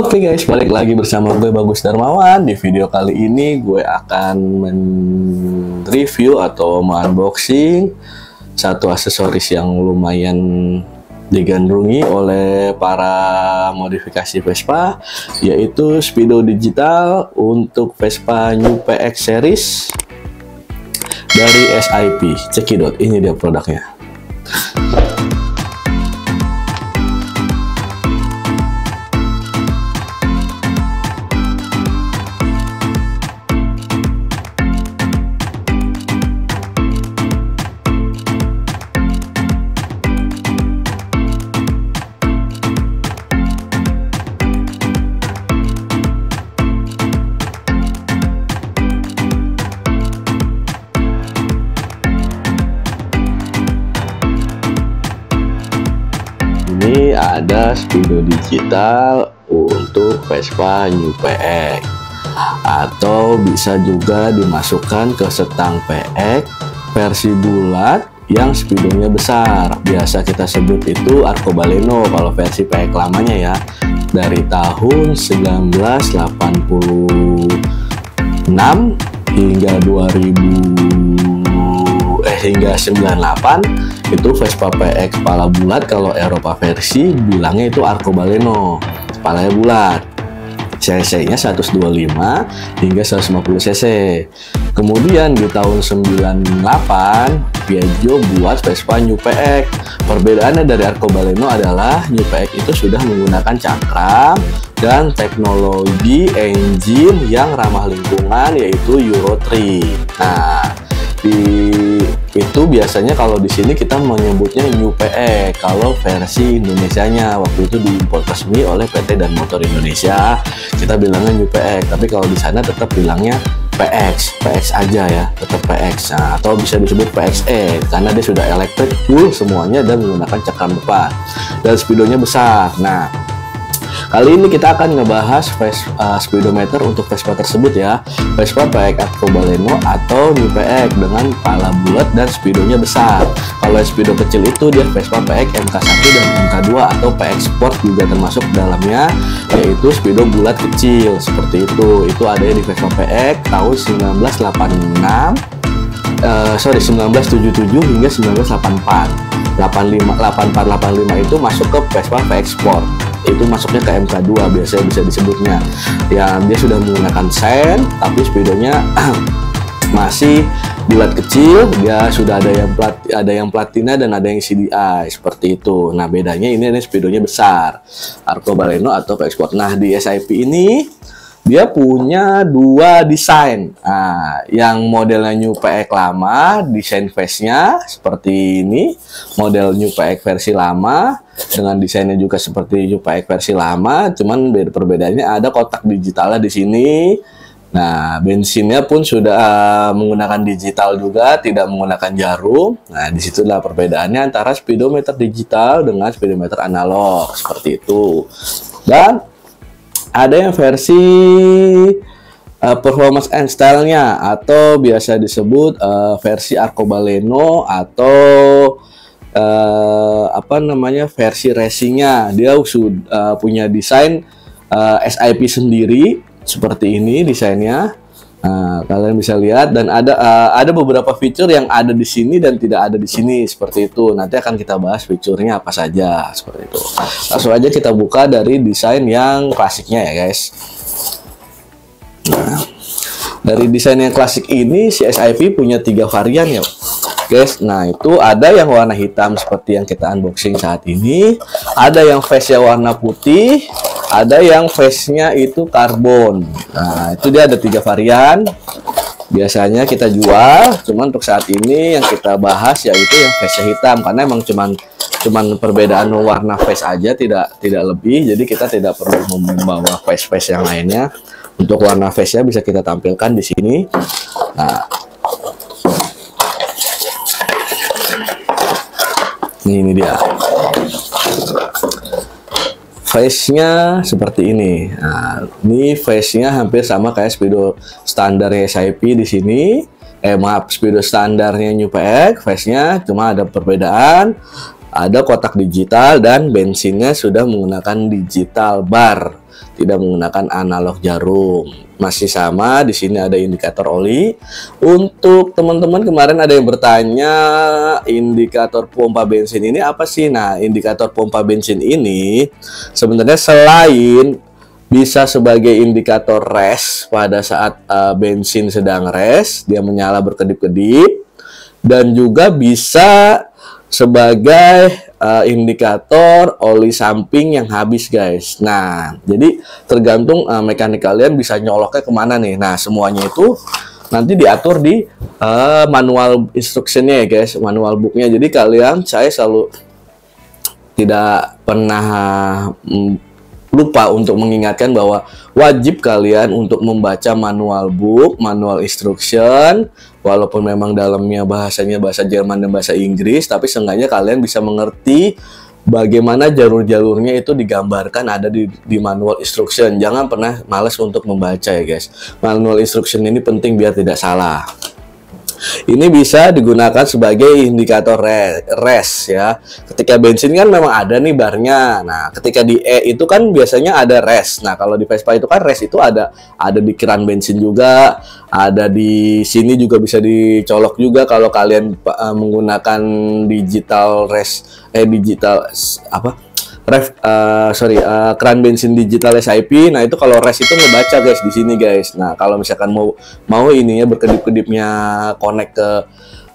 Oke guys, balik lagi bersama gue Bagus Darmawan. Di video kali ini gue akan review atau unboxing satu aksesoris yang lumayan digandrungi oleh para modifikasi Vespa, yaitu Speedo digital untuk Vespa New PX series dari SIP. Cekidot, ini dia produknya. Ini ada Speedo digital untuk Vespa New PX, atau bisa juga dimasukkan ke setang PX versi bulat yang speedonya besar. Biasa kita sebut itu Arcobaleno kalau versi PX lamanya ya, dari tahun 1986 hingga 98 itu Vespa PX kepala bulat. Kalau Eropa versi bilangnya itu Arcobaleno, kepalanya bulat. cc-nya 125 hingga 150 cc. Kemudian di tahun 98 Piaggio buat Vespa New PX. Perbedaannya dari Arcobaleno adalah New PX itu sudah menggunakan cakram dan teknologi engine yang ramah lingkungan, yaitu Euro 3. Nah, itu biasanya kalau di sini kita menyebutnya New PX kalau versi Indonesianya. Waktu itu diimpor resmi oleh PT Dan Motor Indonesia, kita bilangnya New PX. Tapi kalau di sana tetap bilangnya PX aja ya, tetap PX. Nah, atau bisa disebut PXE karena dia sudah elektrik full semuanya dan menggunakan cakram depan dan speedonya besar. Nah, kali ini kita akan ngebahas speedometer untuk Vespa tersebut ya, Vespa PX Arcobaleno atau New PX dengan kepala bulat dan speedonya besar. Kalau speedo kecil itu dia Vespa PX MK1 dan MK2 atau PX Sport juga termasuk dalamnya, yaitu speedo bulat kecil seperti itu. Itu ada di Vespa PX tahun 1987 hingga 1984. 8485 itu masuk ke Vespa PX Sport, itu masuknya ke MK2 biasanya bisa disebutnya ya. Dia sudah menggunakan sen tapi speedonya masih bulat kecil. Dia sudah ada yang platina dan ada yang CDI seperti itu. Nah, bedanya ini speedonya besar, Arcobaleno atau PX Sport. Nah, di SIP ini dia punya dua desain. Nah, yang modelnya New PX lama, desain face-nya seperti ini, model New PX versi lama dengan desainnya juga seperti New PX versi lama, cuman perbedaannya ada kotak digitalnya di sini. Nah, bensinnya pun sudah menggunakan digital juga, tidak menggunakan jarum. Nah, disitulah perbedaannya antara speedometer digital dengan speedometer analog seperti itu. Dan ada yang versi performance and style-nya atau biasa disebut versi Arcobaleno atau versi racingnya. Dia sudah punya desain SIP sendiri seperti ini desainnya. Nah, kalian bisa lihat, dan ada beberapa fitur yang ada di sini dan tidak ada di sini seperti itu. Nanti akan kita bahas fiturnya apa saja seperti itu. Langsung aja kita buka dari desain yang klasiknya ya guys. Nah, dari desain yang klasik ini si SIP punya 3 varian ya guys. Nah, itu ada yang warna hitam seperti yang kita unboxing saat ini, ada yang face-nya warna putih, ada yang face-nya itu karbon. Nah, itu dia ada 3 varian. Biasanya kita jual, cuman untuk saat ini yang kita bahas yaitu yang face-nya hitam, karena emang cuman perbedaan warna face aja, tidak lebih. Jadi kita tidak perlu membawa face yang lainnya. Untuk warna face-nya bisa kita tampilkan di sini. Nah, ini dia. Face-nya seperti ini. Nah, ini face-nya hampir sama kayak speedo standarnya SIP di sini. Speedo standarnya New PX, face-nya cuma ada perbedaan. ada kotak digital dan bensinnya sudah menggunakan digital bar, tidak menggunakan analog jarum. Masih sama, di sini ada indikator oli. Untuk teman-teman kemarin ada yang bertanya indikator pompa bensin ini apa sih? Nah, indikator pompa bensin ini sebenarnya selain bisa sebagai indikator rest pada saat bensin sedang rest, dia menyala berkedip-kedip, dan juga bisa sebagai indikator oli samping yang habis, guys. Nah, jadi tergantung mekanik kalian bisa nyoloknya kemana nih. Nah, semuanya itu nanti diatur di manual instructionnya ya, guys, manual booknya. Jadi saya selalu tidak pernah lupa untuk mengingatkan bahwa wajib kalian untuk membaca manual book, manual instruction, walaupun memang dalamnya bahasanya bahasa Jerman dan bahasa Inggris, tapi seenggaknya kalian bisa mengerti bagaimana jalur-jalurnya itu digambarkan ada di manual instruction. Jangan pernah malas untuk membaca ya, guys. Manual instruction ini penting biar tidak salah. Ini bisa digunakan sebagai indikator rest ya. Ketika bensin kan memang ada nih barnya. Nah, ketika di E itu kan biasanya ada rest. Nah, kalau di Vespa itu kan rest itu ada di keran bensin juga, ada di sini juga bisa dicolok juga kalau kalian menggunakan digital rest keran bensin digital SIP. Nah, itu kalau rest itu ngebaca, guys, di sini, guys. Nah, kalau misalkan mau ininya berkedip-kedipnya connect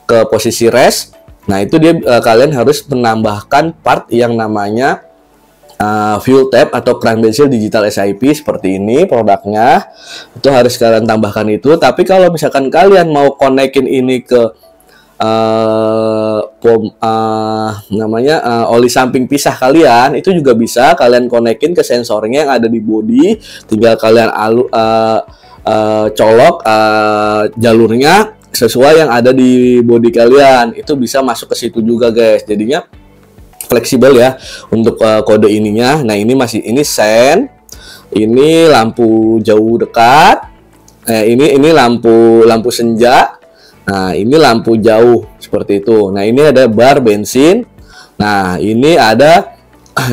ke posisi rest, nah itu dia kalian harus menambahkan part yang namanya fuel tab atau keran bensin digital SIP seperti ini produknya. Itu harus kalian tambahkan itu. Tapi kalau misalkan kalian mau konekin ini ke oli samping pisah kalian, itu juga bisa kalian konekin ke sensornya yang ada di bodi. Tinggal kalian colok jalurnya sesuai yang ada di bodi kalian, itu bisa masuk ke situ juga, guys. Jadinya fleksibel ya untuk kode ininya. Nah, ini sen, ini lampu jauh dekat, ini lampu senja. Nah, ini lampu jauh seperti itu. Nah, ini ada bar bensin. Nah, ini ada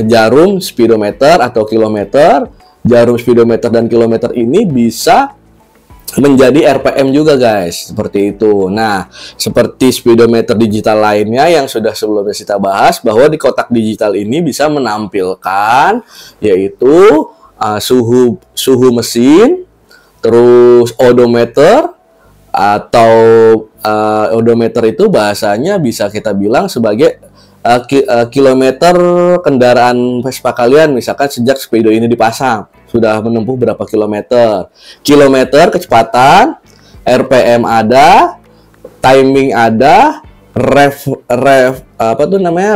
jarum speedometer atau kilometer. Jarum speedometer dan kilometer ini bisa menjadi RPM juga, guys, seperti itu. Nah, seperti speedometer digital lainnya yang sudah sebelumnya kita bahas, bahwa di kotak digital ini bisa menampilkan yaitu suhu mesin, terus odometer, atau odometer itu bahasanya bisa kita bilang sebagai kilometer kendaraan Vespa kalian, misalkan sejak speedo ini dipasang sudah menempuh berapa kilometer, kecepatan, RPM ada, timing ada,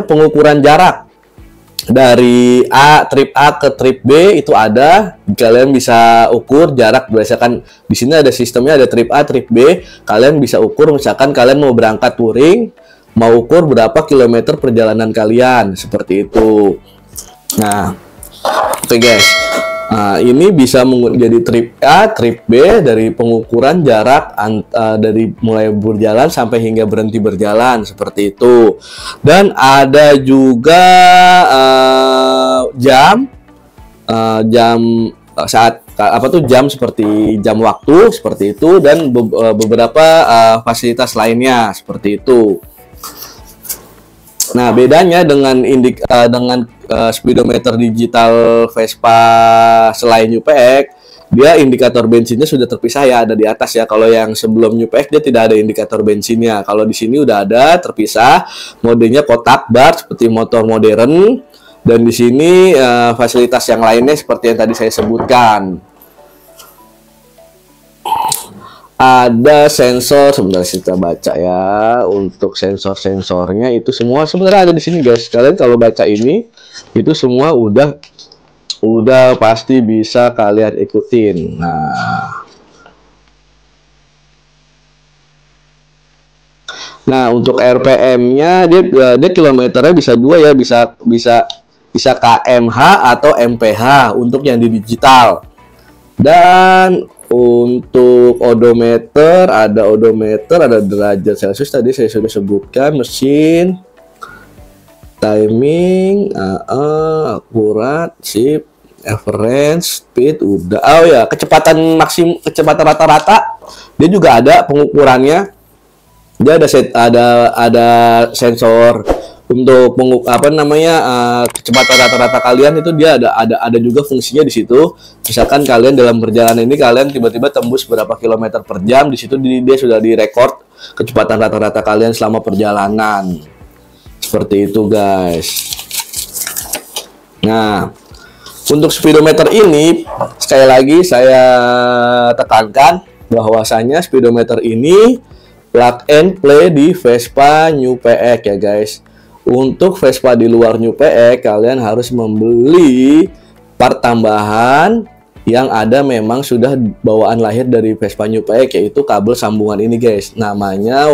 pengukuran jarak dari trip A ke trip B itu ada. Kalian bisa ukur jarak berdasarkan di sini ada sistemnya, ada trip A, trip B. Kalian bisa ukur, misalkan kalian mau berangkat touring, mau ukur berapa kilometer perjalanan kalian, seperti itu. Nah, oke, guys. Nah, ini bisa menjadi trip A, trip B dari pengukuran jarak dari mulai berjalan sampai hingga berhenti berjalan, seperti itu. Dan ada juga jam jam seperti jam waktu seperti itu, dan beberapa fasilitas lainnya seperti itu. Nah, bedanya dengan speedometer digital Vespa selain UPX, dia indikator bensinnya sudah terpisah ya, ada di atas ya. Kalau yang sebelum UPX dia tidak ada indikator bensinnya. Kalau di sini udah ada terpisah, modenya kotak bar seperti motor modern, dan di sini fasilitas yang lainnya seperti yang tadi saya sebutkan. Ada sensor, sebentar kita baca ya. Untuk sensor-sensornya itu semua sebenarnya ada di sini, guys. Kalian kalau baca ini itu semua udah pasti bisa kalian ikutin. Nah, untuk RPM-nya dia kilometernya bisa dua ya, bisa kmh atau mph untuk yang di digital. Dan untuk odometer, ada derajat Celcius tadi saya sudah sebutkan, mesin. timing, akurat, sip, average, speed, udah. Oh ya, kecepatan kecepatan rata-rata, dia juga ada pengukurannya. Dia ada sensor untuk kecepatan rata-rata kalian itu, dia ada juga fungsinya di situ. Misalkan kalian dalam perjalanan ini kalian tiba-tiba tembus berapa kilometer per jam, di situ dia sudah direkord kecepatan rata-rata kalian selama perjalanan. Seperti itu, guys. Nah, untuk speedometer ini sekali lagi saya tekankan bahwasanya speedometer ini plug and play di Vespa New PX ya, guys. Untuk Vespa di luar New PX, kalian harus membeli part tambahan yang ada memang sudah bawaan lahir dari Vespa New PX, yaitu kabel sambungan ini, guys. Namanya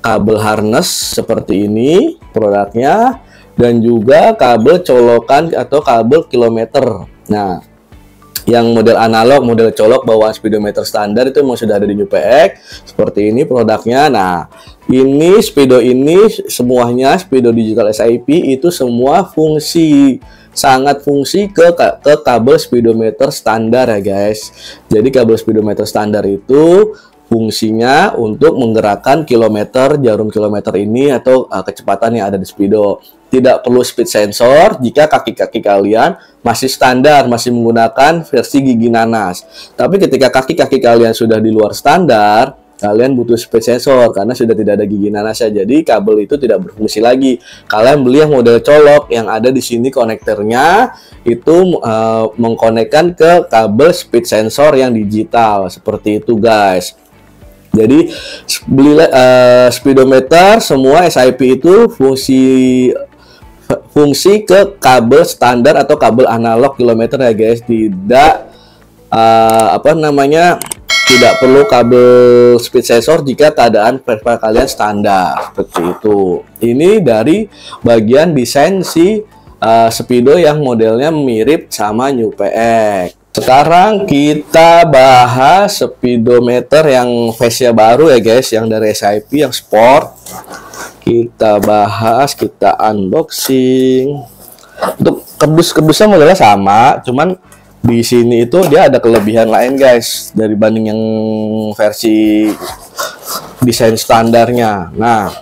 kabel harness seperti ini produknya, dan juga kabel colokan atau kabel kilometer. Nah, yang model analog, model colok bawaan speedometer standar itu memang sudah ada di New PX. Seperti ini produknya. Nah, ini speedo ini semuanya speedo digital SIP itu semua sangat fungsi ke kabel speedometer standar ya, guys. Jadi kabel speedometer standar itu fungsinya untuk menggerakkan jarum kilometer ini atau kecepatan yang ada di speedo. Tidak perlu speed sensor jika kaki-kaki kalian masih standar, masih menggunakan versi gigi nanas. Tapi ketika kaki-kaki kalian sudah di luar standar, kalian butuh speed sensor karena sudah tidak ada gigi nanasnya. Jadi kabel itu tidak berfungsi lagi. Kalian beli yang model colok yang ada di sini konektornya itu mengkonekkan ke kabel speed sensor yang digital. Seperti itu, guys. Jadi beli speedometer semua SIP itu fungsi ke kabel standar atau kabel analog kilometer ya, guys. Tidak perlu kabel speed sensor jika keadaan Vespa kalian standar. Seperti itu. Ini dari bagian desain si speedo yang modelnya mirip sama New PX. Sekarang kita bahas speedometer yang face-nya baru ya, guys, yang dari SIP yang sport. Kita bahas, kita unboxing. Untuk kerdus-kerdusnya modelnya sama, cuman di sini itu dia ada kelebihan lain, guys, dari banding yang versi desain standarnya. Nah,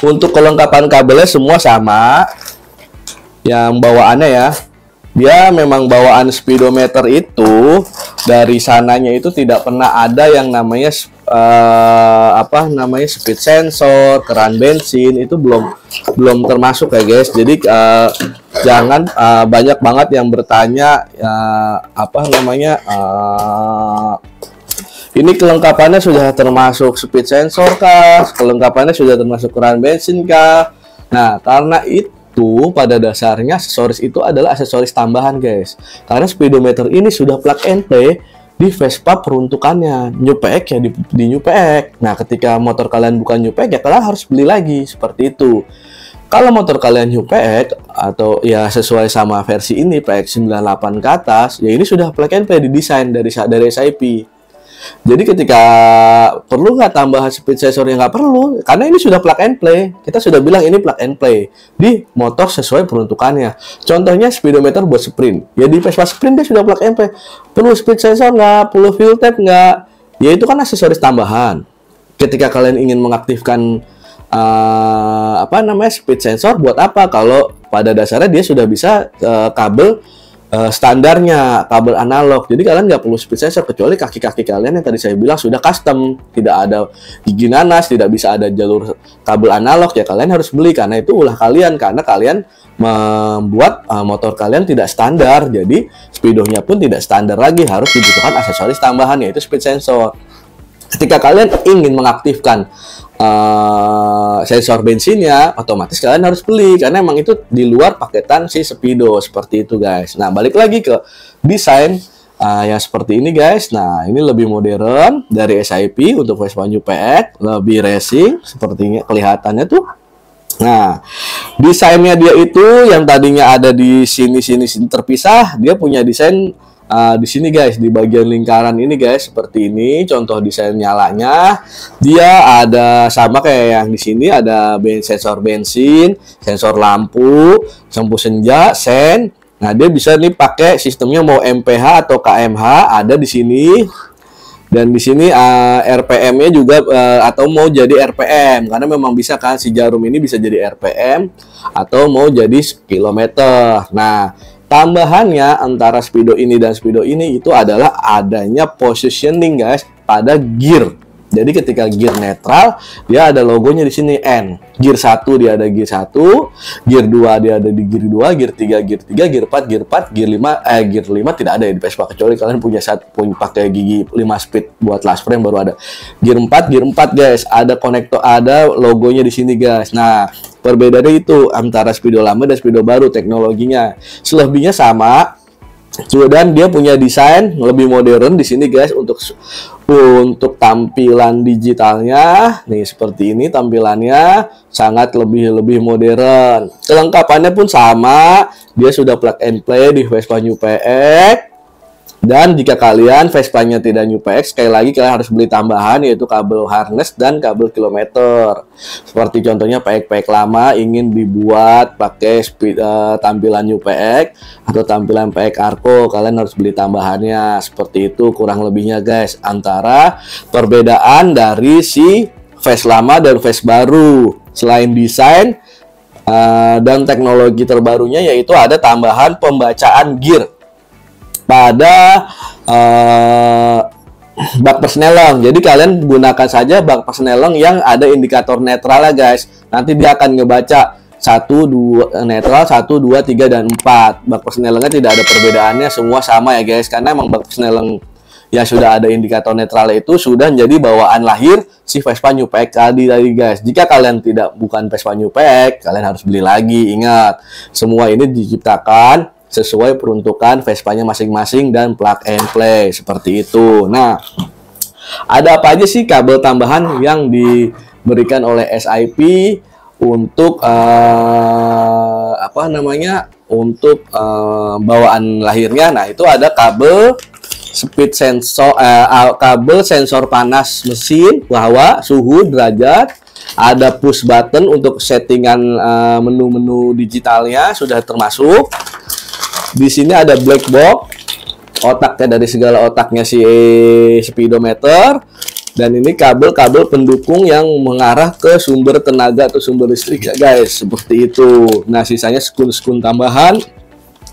untuk kelengkapan kabelnya semua sama. Yang bawaannya ya, dia memang bawaan speedometer itu dari sananya itu tidak pernah ada yang namanya speed sensor, keran bensin, itu belum termasuk ya, guys. Jadi jangan banyak banget yang bertanya ini kelengkapannya sudah termasuk speed sensor kah? Kelengkapannya sudah termasuk keran bensin kah? Nah, karena itu pada dasarnya aksesoris itu adalah aksesoris tambahan, guys. Karena speedometer ini sudah plug and play di Vespa peruntukannya New PX ya, di New PX. Nah, ketika motor kalian bukan New PX ya kalian harus beli lagi, seperti itu. Kalau motor kalian New PX atau ya sesuai sama versi ini PX 98 ke atas, ya ini sudah plug and play didesain dari SIP. Jadi ketika perlu nggak tambahan speed sensor yang nggak perlu, karena ini sudah plug and play. Kita sudah bilang ini plug and play di motor sesuai peruntukannya. Contohnya speedometer buat sprint. Ya di Vespa sprint dia sudah plug and play. Perlu speed sensor nggak? Perlu fuel tape nggak? Ya itu kan aksesoris tambahan. Ketika kalian ingin mengaktifkan speed sensor buat apa? Kalau pada dasarnya dia sudah bisa kabel standarnya, kabel analog. Jadi kalian nggak perlu speed sensor kecuali kaki-kaki kalian yang tadi saya bilang sudah custom, tidak ada gigi nanas, tidak bisa ada jalur kabel analog, ya kalian harus beli karena itu ulah kalian, karena kalian membuat motor kalian tidak standar. Jadi speedonya pun tidak standar lagi, harus dibutuhkan aksesoris tambahan yaitu speed sensor. Ketika kalian ingin mengaktifkan sensor bensinnya, otomatis kalian harus beli karena emang itu di luar paketan si speedo. Seperti itu, guys. Nah, balik lagi ke desain yang seperti ini, guys. Nah, ini lebih modern dari SIP untuk Vespa New PX, lebih racing sepertinya kelihatannya tuh. Nah, desainnya dia itu yang tadinya ada di sini terpisah, dia punya desain Di sini guys, di bagian lingkaran ini guys, seperti ini contoh desain nyalanya. Dia ada sama kayak yang di sini, ada sensor bensin, sensor lampu, lampu senja, sen. Nah, dia bisa nih pakai sistemnya mau MPH atau KMH ada di sini. Dan di sini RPM-nya juga atau mau jadi RPM, karena memang bisa kan si jarum ini bisa jadi RPM atau mau jadi kilometer. Nah, tambahannya antara speedo ini dan speedo ini itu adalah adanya positioning guys pada gear. Jadi ketika gear netral, dia ada logonya di sini N. Gear 1 dia ada gear 1, gear 2 dia ada di gear 2, gear 3 gear 3, gear 4 gear 4, gear 5 gear 5 tidak ada ya di Vespa, kecuali kalian punya pakai gigi 5 speed buat last frame baru ada. Gear 4 guys, ada konektor, ada logonya di sini guys. Nah, perbedaannya itu antara speedo lama dan speedo baru teknologinya. Selebihnya sama. Dan dia punya desain lebih modern di sini guys untuk tampilan digitalnya. Nih seperti ini tampilannya sangat lebih modern. Kelengkapannya pun sama. Dia sudah plug and play di Vespa New PX. Dan jika kalian Vespanya tidak New PX, sekali lagi kalian harus beli tambahan, yaitu kabel harness dan kabel kilometer. Seperti contohnya PX lama ingin dibuat pakai tampilan New PX atau tampilan PX Arco, kalian harus beli tambahannya. Seperti itu kurang lebihnya guys, antara perbedaan dari si Ves lama dan Ves baru. Selain desain dan teknologi terbarunya, yaitu ada tambahan pembacaan gear pada bak persneleng. Jadi kalian gunakan saja bak persneleng yang ada indikator netral ya guys. Nanti dia akan ngebaca 1, 2 netral, 1, 2, 3 dan 4. Bak persnelengnya tidak ada perbedaannya, semua sama ya guys. Karena emang bak persneleng yang sudah ada indikator netral itu sudah menjadi bawaan lahir si Vespa New PX tadi guys. Jika kalian bukan Vespa New PX, kalian harus beli lagi. Ingat, semua ini diciptakan sesuai peruntukan Vespanya masing-masing dan plug and play seperti itu. Nah, ada apa aja sih kabel tambahan yang diberikan oleh SIP untuk untuk bawaan lahirnya? Nah, itu ada kabel speed sensor, kabel sensor panas mesin, hawa, suhu, derajat. Ada push button untuk settingan menu-menu digitalnya sudah termasuk. Di sini ada black box, otaknya dari segala otaknya si speedometer, dan ini kabel-kabel pendukung yang mengarah ke sumber tenaga atau sumber listrik ya guys, seperti itu. Nah, sisanya skun-skun tambahan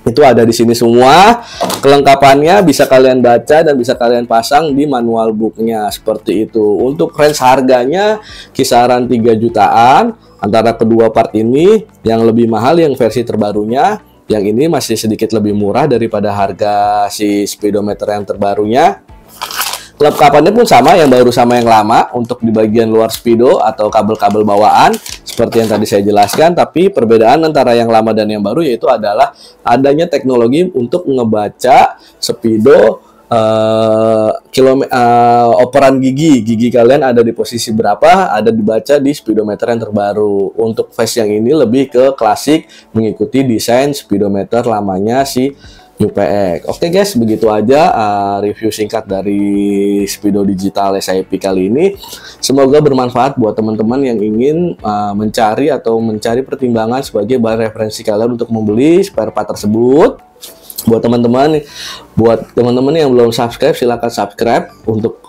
itu ada di sini semua. Kelengkapannya bisa kalian baca dan bisa kalian pasang di manual booknya seperti itu. Untuk range harganya kisaran 3 jutaan antara kedua part ini. Yang lebih mahal yang versi terbarunya, yang ini masih sedikit lebih murah daripada harga si speedometer yang terbarunya. Kelengkapannya pun sama, yang baru sama yang lama untuk di bagian luar speedo atau kabel-kabel bawaan seperti yang tadi saya jelaskan. Tapi perbedaan antara yang lama dan yang baru yaitu adalah adanya teknologi untuk ngebaca speedo operan gigi kalian ada di posisi berapa, ada dibaca di speedometer yang terbaru. Untuk face yang ini lebih ke klasik, mengikuti desain speedometer lamanya si New PX. Oke guys, begitu aja review singkat dari speedo digital SIP kali ini. Semoga bermanfaat buat teman-teman yang ingin mencari pertimbangan sebagai bahan referensi kalian untuk membeli spare part tersebut. Buat teman-teman yang belum subscribe, silahkan subscribe untuk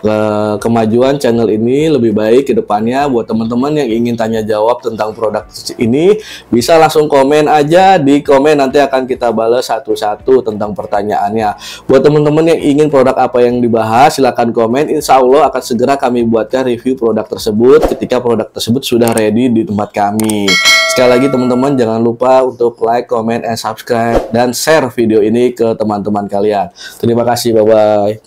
kemajuan channel ini lebih baik ke depannya. Buat teman-teman yang ingin tanya jawab tentang produk ini, bisa langsung komen aja di komen, nanti akan kita balas satu-satu tentang pertanyaannya. Buat teman-teman yang ingin produk apa yang dibahas, silahkan komen. Insya Allah akan segera kami buatkan review produk tersebut ketika produk tersebut sudah ready di tempat kami. Sekali lagi teman-teman, jangan lupa untuk like, comment, and subscribe, dan share video ini ke teman-teman kalian. Terima kasih, bye-bye.